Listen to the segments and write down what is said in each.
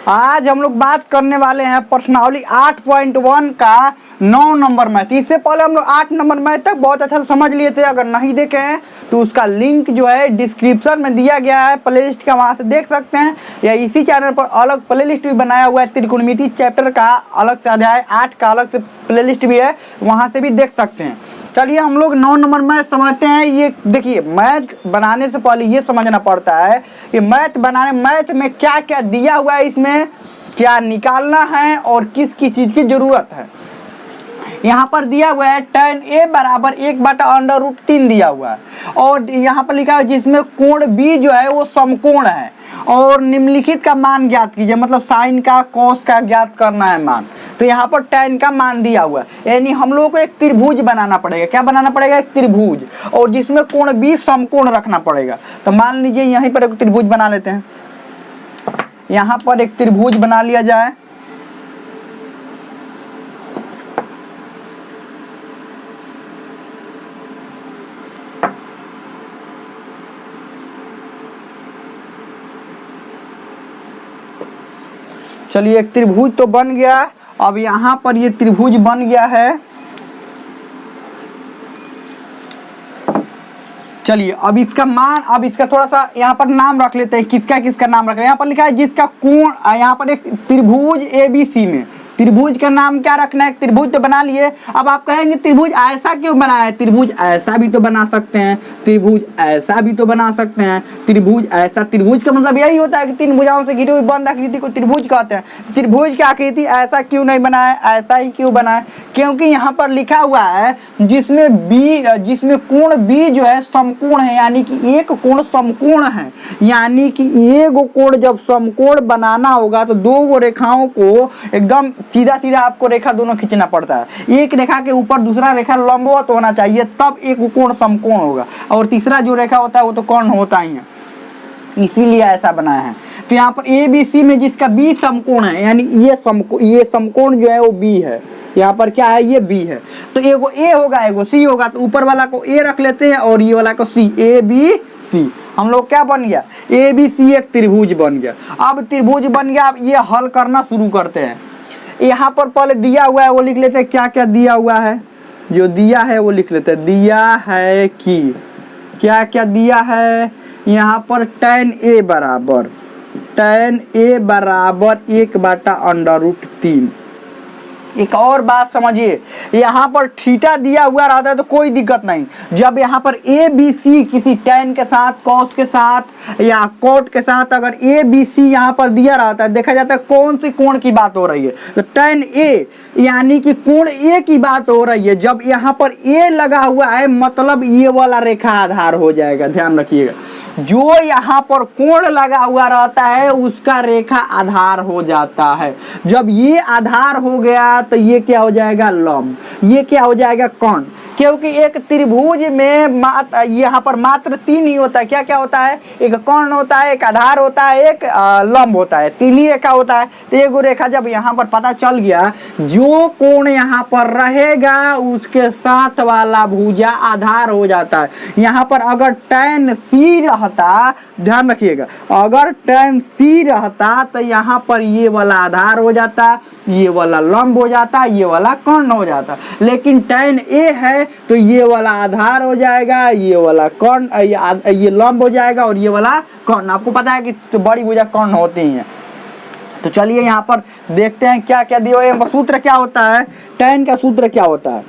आज हम लोग बात करने वाले हैं प्रश्नावली 8.1 का 9 नंबर मैथ। इससे पहले हम लोग 8 नंबर मैथ तक बहुत अच्छा से समझ लिए थे। अगर नहीं देखे हैं तो उसका लिंक जो है डिस्क्रिप्शन में दिया गया है प्लेलिस्ट का, वहाँ से देख सकते हैं। या इसी चैनल पर अलग प्लेलिस्ट भी बनाया हुआ है, त्रिकोणमिति चैप्टर का अलग से अध्याय 8 का अलग से प्लेलिस्ट भी है, वहाँ से भी देख सकते हैं। चलिए हम लोग 9 नंबर मैथ समझते हैं। ये देखिए, मैथ बनाने से पहले ये समझना पड़ता है कि मैथ में क्या क्या दिया हुआ है, इसमें क्या निकालना है और किस किस चीज़ की ज़रूरत है। यहाँ पर दिया हुआ है tan a बराबर 1/√3 दिया हुआ है और यहाँ पर लिखा है जिसमें कोण b जो है वो समकोण है और निम्नलिखित का मान ज्ञात कीजिए, मतलब साइन का कॉस का ज्ञात करना है मान। तो यहाँ पर tan का मान दिया हुआ है, यानी हम लोगों को एक त्रिभुज बनाना पड़ेगा। क्या बनाना पड़ेगा? एक त्रिभुज, और जिसमें कोण b समकोण रखना पड़ेगा। तो मान लीजिए यहीं पर एक त्रिभुज बना लेते हैं। यहाँ पर एक त्रिभुज बना लिया जाए। चलिए एक त्रिभुज तो बन गया। अब यहाँ पर ये त्रिभुज बन गया है। चलिए अब इसका मान, अब इसका थोड़ा सा यहाँ पर नाम रख लेते हैं। किसका किसका नाम रख रहे हैं? यहाँ पर लिखा है जिसका कोण, यहाँ पर एक त्रिभुज ABC में त्रिभुज का नाम क्या रखना है? त्रिभुज तो बना लिए। अब आप कहेंगे त्रिभुज ऐसा क्यों बनाया है? त्रिभुज ऐसा भी तो बना सकते हैं, त्रिभुज ऐसा भी तो बना सकते हैं, त्रिभुज ऐसा। त्रिभुज का मतलब यही होता है कि 3 भुजाओं से घिरी हुई बंद आकृति को त्रिभुज कहते हैं। त्रिभुज की आकृति ऐसा क्यों नहीं बनाए, ऐसा ही क्यों बनाए? क्योंकि यहाँ पर लिखा हुआ है जिसमें कोण B जो है समकोण है, यानी कि एक कोण समकोण है। यानी कि एक कोण जब समकोण बनाना होगा तो 2 रेखाओं को एकदम सीधा सीधा आपको रेखा दोनों खींचना पड़ता है। एक रेखा के ऊपर दूसरा रेखा लंबवत होना चाहिए, तब एक कोण समकोण होगा, और तीसरा जो रेखा होता है वो तो कोण होता ही है, इसीलिए ऐसा बनाया है। तो यहाँ पर ABC में जिसका B समकोण है, यानी ये समकोण जो है वो B है। यहाँ पर क्या है? ये B है। तो एगो A होगा एगो C होगा, तो ऊपर वाला को A रख लेते हैं और ये वाला को C, ABC। हम लोग क्या बन गया? ABC एक त्रिभुज बन गया। अब त्रिभुज बन गया, अब ये हल करना शुरू करते हैं। यहाँ पर पहले दिया हुआ है वो लिख लेते हैं। क्या क्या दिया हुआ है? जो दिया है वो लिख लेते हैं। दिया है कि क्या क्या दिया है? यहाँ पर tan A बराबर 1/√3। एक और बात समझिए, यहाँ पर थीटा दिया हुआ रहता है तो कोई दिक्कत नहीं। जब यहाँ पर ABC किसी tan के साथ, cos के साथ या cot के साथ अगर ABC यहाँ पर दिया रहता है, देखा जाता है कौन सी कोण की बात हो रही है। तो tan A यानी कि कोण A की बात हो रही है। जब यहाँ पर A लगा हुआ है मतलब ये वाला रेखा आधार हो जाएगा। ध्यान रखिएगा, जो यहाँ पर कोण लगा हुआ रहता है उसका रेखा आधार हो जाता है। जब ये आधार हो गया तो ये क्या हो जाएगा? लंब। ये क्या हो जाएगा? कोण। क्योंकि एक त्रिभुज में यहाँ पर मात्र 3 ही होता है। क्या क्या होता है? एक कोण होता है, एक आधार होता है, एक लंब होता है। 3 ही रेखा होता है। तो एगो रेखा जब यहाँ पर पता चल गया, जो कोण यहाँ पर रहेगा उसके साथ वाला भुजा आधार हो जाता है। यहाँ पर अगर tan C रहता, ध्यान रखिएगा, अगर tan C रहता तो यहाँ पर ये वाला आधार हो जाता, ये वाला लंब हो जाता, ये वाला कोण हो जाता। लेकिन tan A है तो ये वाला आधार हो जाएगा, ये वाला कोण, ये लंब हो जाएगा और ये वाला कोण। आपको पता है कि तो बड़ी भुजा कोण होती है। तो चलिए यहाँ पर देखते हैं क्या क्या दिया है। सूत्र क्या होता है? tan का सूत्र क्या होता है?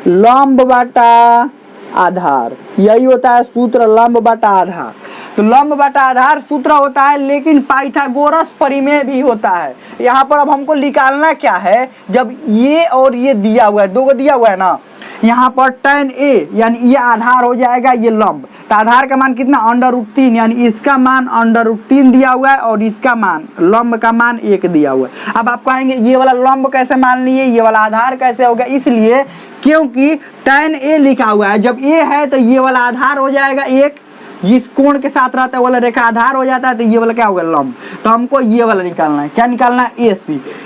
लंब बटा आधार, यही होता है सूत्र, लंब बटा आधार। तो लंब बटा आधार सूत्र होता है, लेकिन पाइथागोरस परिमेय भी होता है। यहाँ पर अब हमको निकालना क्या है? जब ये और ये दिया हुआ है, 2 को दिया हुआ है ना, यहाँ पर tan A यानी ये आधार हो जाएगा, ये लंब। तो आधार का मान कितना? √3, यानी इसका मान √3 दिया हुआ है और इसका मान, लंब का मान 1 दिया हुआ है। अब आप कहेंगे ये वाला लंब कैसे मान लिए, ये वाला आधार कैसे हो गया? इसलिए क्योंकि tan A लिखा हुआ है। जब A है तो ये वाला आधार हो जाएगा 1, जिस कोण के साथ रहता है वाला रेखा आधार हो जाता है, तो ये वाला क्या होगा? लंब। तो हमको ये वाला निकालना है। क्या निकालना है?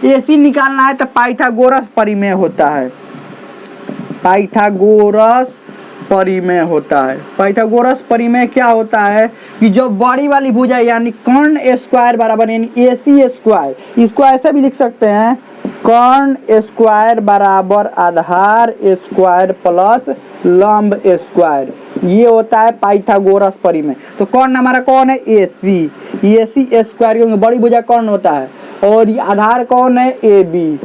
AC निकालना है। तो पाइथागोरस परिमेय होता है, पाइथागोरस परिमेय होता है। पाइथागोरस परिमेय क्या होता है कि जो बड़ी वाली भुजा यानी कर्ण स्क्वायर बराबर यानी AC स्क्वायर, इसको ऐसे भी लिख सकते हैं कर्ण स्क्वायर बराबर आधार स्क्वायर प्लस लंब स्क्वायर, ये होता है पाइथागोरस परिमेय। तो कर्ण हमारा कौन है AC स्क्वायर, क्योंकि बड़ी भुजा कर्ण होता है, और ये आधार कौन है AB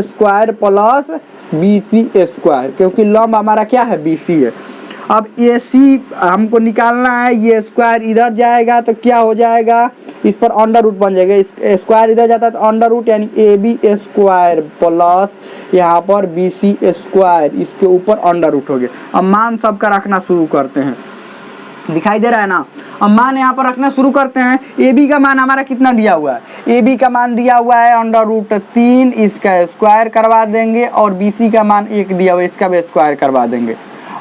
square plus BC square, क्योंकि लंब हमारा क्या है BC है। अब AC हमको निकालना है, ये स्क्वायर इधर जाएगा तो क्या हो जाएगा, इस पर अंडर रूट बन जाएगा, इस स्क्वायर इधर जाता है तो अंडर रूट यानी AB स्क्वायर प्लस यहाँ पर BC स्क्वायर, इसके ऊपर अंडर रूट हो गया। अब मान सबका रखना शुरू करते हैं, दिखाई दे रहा है ना। अब मान यहाँ पर रखना शुरू करते हैं। AB का मान हमारा कितना दिया हुआ है, AB का मान दिया हुआ है अंडर रूट 3, इसका स्क्वायर करवा देंगे, और BC का मान 1 दिया हुआ है, इसका भी स्क्वायर करवा देंगे।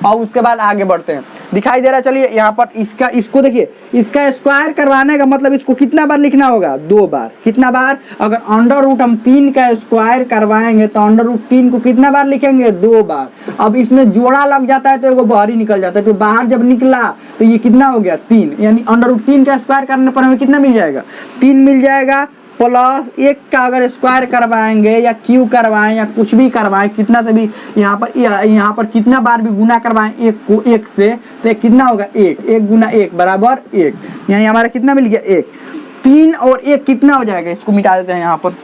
और उसके बाद आगे बढ़ते हैं, दिखाई दे रहा है। चलिए यहाँ पर इसको देखिए, इसका स्क्वायर करवाने का मतलब इसको कितना बार लिखना होगा, 2 बार। कितना बार, अगर अंडर रूट हम 3 का स्क्वायर करवाएंगे तो अंडर रूट 3 को कितना बार लिखेंगे, 2 बार। अब इसमें जोड़ा लग जाता है तो एगो बाहर ही निकल जाता है, तो बाहर जब निकला तो ये कितना हो गया 3, यानी अंडर रूट 3 का स्क्वायर करने पर हमें कितना मिल जाएगा, 3 मिल जाएगा। प्लस 1 का अगर स्क्वायर करवाएंगे या क्यू करवाएं या कुछ भी करवाएं, कितना से भी यहाँ पर कितना बार भी गुना करवाएं 1 को 1 से, तो एक कितना होगा 1 गुना 1 बराबर 1, यानी हमारा कितना मिल गया 1। 3 और 1 कितना हो जाएगा, इसको मिटा देते हैं यहाँ पर,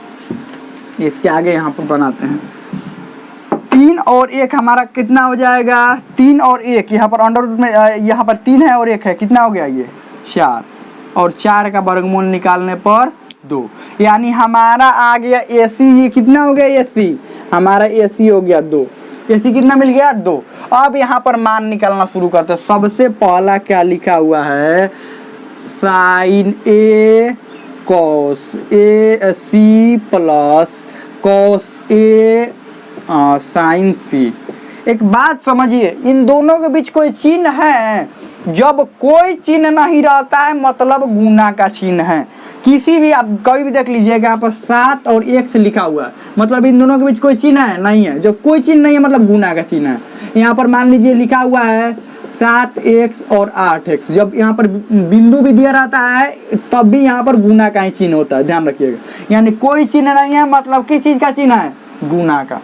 इसके आगे यहाँ पर बनाते हैं। 3 और 1 हमारा कितना हो जाएगा, 3 और 1 यहाँ पर अंडर रूट में यहाँ पर 3 है और 1 है, कितना हो गया ये 4, और 4 का वर्गमूल निकालने पर 2, यानी हमारा आ गया AC, ये कितना हो गया AC, हमारा AC हो गया 2, AC कितना मिल गया 2। अब यहाँ पर मान निकालना शुरू करते हैं। सबसे पहला क्या लिखा हुआ है, sine A cos AC plus cos A sine C। एक बात समझिए, इन दोनों के बीच कोई चिन्ह है, जब कोई चिन्ह नहीं रहता है मतलब गुना का चिन्ह है। किसी भी आप कभी भी देख लीजिएगा, यहाँ पर 7 और 1 से लिखा हुआ है, मतलब इन दोनों के बीच कोई चिन्ह है नहीं है। जब कोई चिन्ह नहीं है मतलब गुना का चिन्ह है। यहाँ पर मान लीजिए लिखा हुआ है 7x और 8x, जब यहाँ पर बिंदु भी दिया रहता है तब भी यहाँ पर गुना का ही चिन्ह होता है, ध्यान रखिएगा। यानी कोई चिन्ह नहीं है मतलब किस चीज का चिन्ह है, गुना का।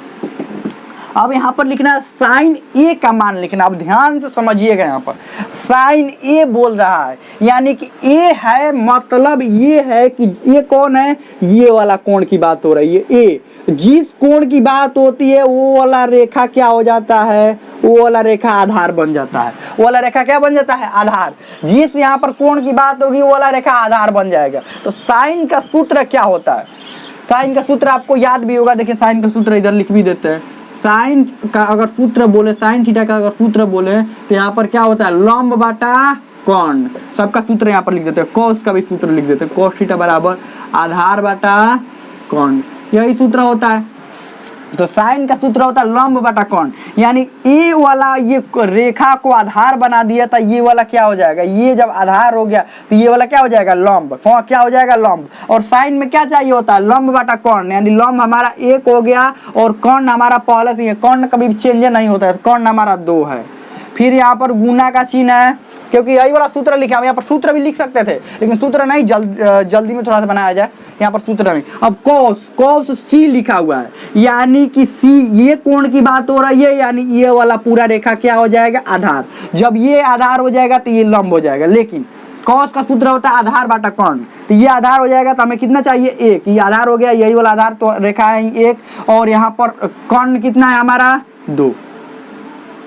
अब यहाँ पर लिखना साइन A का मान लिखना, अब ध्यान से समझिएगा। यहाँ पर साइन A बोल रहा है, यानी कि A है, मतलब ये है कि ये कौन है, ये वाला कोण की बात हो रही है। A जिस कोण की बात होती है वो वाला रेखा क्या हो जाता है, वो वाला रेखा आधार बन जाता है। वो वाला रेखा क्या बन जाता है, आधार। जिस यहाँ पर कोण की बात होगी वो वाला रेखा आधार बन जाएगा। तो साइन का सूत्र क्या होता है, साइन का सूत्र आपको याद भी होगा। देखिए साइन का सूत्र इधर लिख भी देते हैं। साइन का अगर सूत्र बोले, साइन थीटा का अगर सूत्र बोले तो यहाँ पर क्या होता है, लंब बाटा कोण, सबका सूत्र यहाँ पर लिख देते हैं। कोस का भी सूत्र लिख देते हैं, कोस थीटा बराबर आधार बाटा कोण, यही सूत्र होता है। तो साइन का सूत्र होता है लंब बटा कोण, यानी ए वाला ये रेखा को आधार बना दिया था, ये वाला क्या हो जाएगा, ये जब आधार हो गया तो ये वाला क्या हो जाएगा, लंब। क्या हो जाएगा, लंब। और साइन में क्या चाहिए होता है, लंब बटा कोण, यानी लंब हमारा 1 हो गया और कोण हमारा पहले से, कोण कभी चेंज नहीं होता है, कोण हमारा 2 है। फिर यहाँ पर गुना का चिन्ह है, क्योंकि यही वाला सूत्र लिखा है। यहाँ पर सूत्र भी लिख सकते थे लेकिन सूत्र नहीं, जल्दी में थोड़ा सा बनाया जाए, यहाँ पर सूत्र नहीं। अब cos C लिखा हुआ है, यानी कि C ये कोण की बात हो रही है, यानी ये वाला पूरा रेखा क्या हो जाएगा, आधार। जब ये आधार हो जाएगा तो ये लंब हो जाएगा। लेकिन cos का सूत्र होता है आधार बाटा कोण, तो ये आधार हो जाएगा तो हमें कितना चाहिए, 1। ये आधार हो गया, यही वाला आधार तो रेखा है 1, और यहाँ पर कोण कितना है हमारा 2,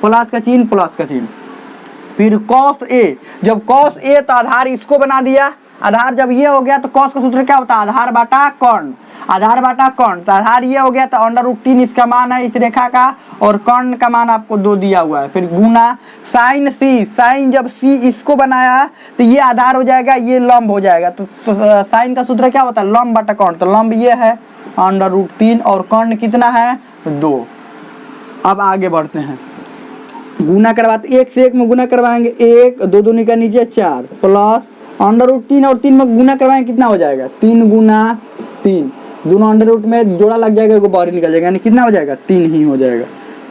प्लस का चिन्ह, प्लस का चिन्ह। फिर cos A, जब cos A तो आधार इसको बना दिया, आधार जब ये हो गया तो cos का सूत्र क्या होता है, आधार बाटा कोण, आधार बाटा कोण। तो आधार ये हो गया तो √3 इसका मान है इस रेखा का, और कोण का मान आपको 2 दिया हुआ है। फिर गुना साइन C, साइन जब C इसको बनाया तो ये आधार हो जाएगा, ये लंब हो जाएगा। तो साइन का सूत्र क्या होता है, लंब बटा कोण। तो लंब ये है √3 और कोण कितना है, 2। अब आगे बढ़ते हैं, गुना करवाते, 1 से 1 में गुना करवाएंगे, 1 2 दूनी का नीचे 4, प्लस √3 और 3 में गुना करवाएंगे, कितना हो जाएगा, 3 गुना 3, दोनों अंडर रूट में जोड़ा लग जाएगा, एगो बाहर निकल जाएगा, यानी कितना हो जाएगा, 3 ही हो जाएगा।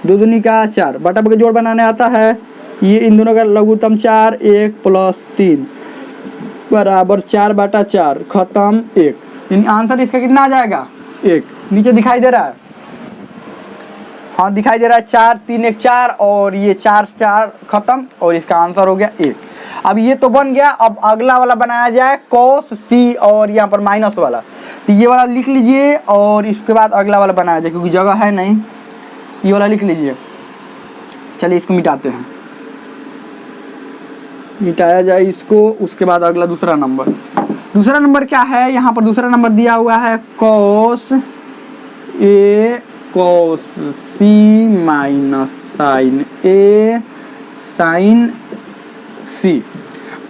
2 दूनी का 4, बटा के जोड़ बनाने आता है, ये इन दोनों का लघुत्तम 4, 1 + 3 बराबर 4/4, खत्म 1। यानी आंसर इसका कितना आ जाएगा 1। नीचे दिखाई दे रहा है, हाँ दिखाई दे रहा है 4 3 1 4 और ये 4 4 खत्म और इसका आंसर हो गया 1। अब ये तो बन गया। अब अगला वाला बनाया जाए cos c और यहाँ पर माइनस वाला, तो ये वाला लिख लीजिए और इसके बाद अगला वाला बनाया जाए क्योंकि जगह है नहीं। ये वाला लिख लीजिए, चलिए इसको मिटाते हैं, मिटाया जाए इसको। उसके बाद अगला दूसरा नंबर क्या है, यहाँ पर दूसरा नंबर दिया हुआ है cos a cos c minus sin a sin c।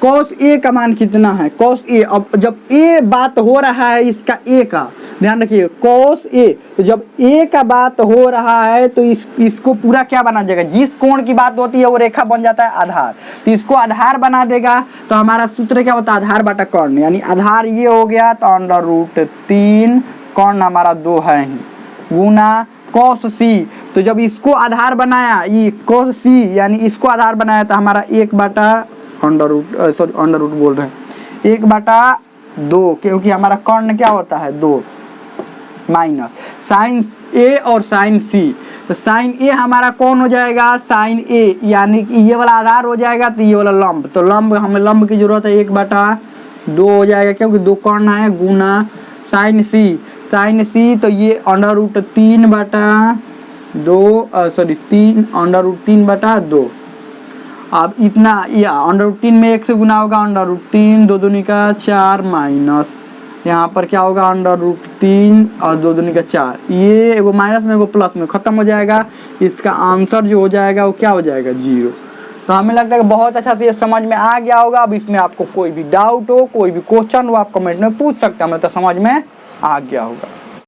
cos a का मान कितना है, cos a, अब जब a बात हो रहा है इसका a का, ध्यान रखिए cos a, तो जब a का बात हो रहा है तो इसको पूरा क्या बना जाएगा, जिस कोण की बात होती है वो रेखा बन जाता है आधार, तो इसको आधार बना देगा। तो हमारा सूत्र क्या होता है, आधार बटा कर्ण, यानी आधार ये हो गया तो √3, कर्ण हमारा 2 है ही, गुना cos c। तो जब इसको आधार बनाया, ये cos c यानी इसको आधार बनाया तो हमारा 1/2, क्योंकि हमारा कर्ण क्या होता है 2, माइनस साइन a और साइन c। तो साइन a हमारा कौन हो जाएगा, साइन a, यानी कि ये वाला आधार हो जाएगा तो ये वाला लंब, तो हमें लंब की जरूरत है 1/2 हो जाएगा क्योंकि 2 कर्ण है, गुना साइन c, तो ये √3/2। अब इतना या √3 में 1 से गुना होगा, √3, 2 दूनी का 4 माइनस यहाँ पर क्या होगा √3 और 2 दूनी का 4, ये एगो माइनस में एगो प्लस में खत्म हो जाएगा। इसका आंसर जो हो जाएगा वो क्या हो जाएगा 0। तो हमें लगता है कि बहुत अच्छा से ये समझ में आ गया होगा। अब इसमें आपको कोई भी डाउट हो, कोई भी क्वेश्चन हो, आप कमेंट में पूछ सकते हैं, हमें तो समझ में आ गया होगा।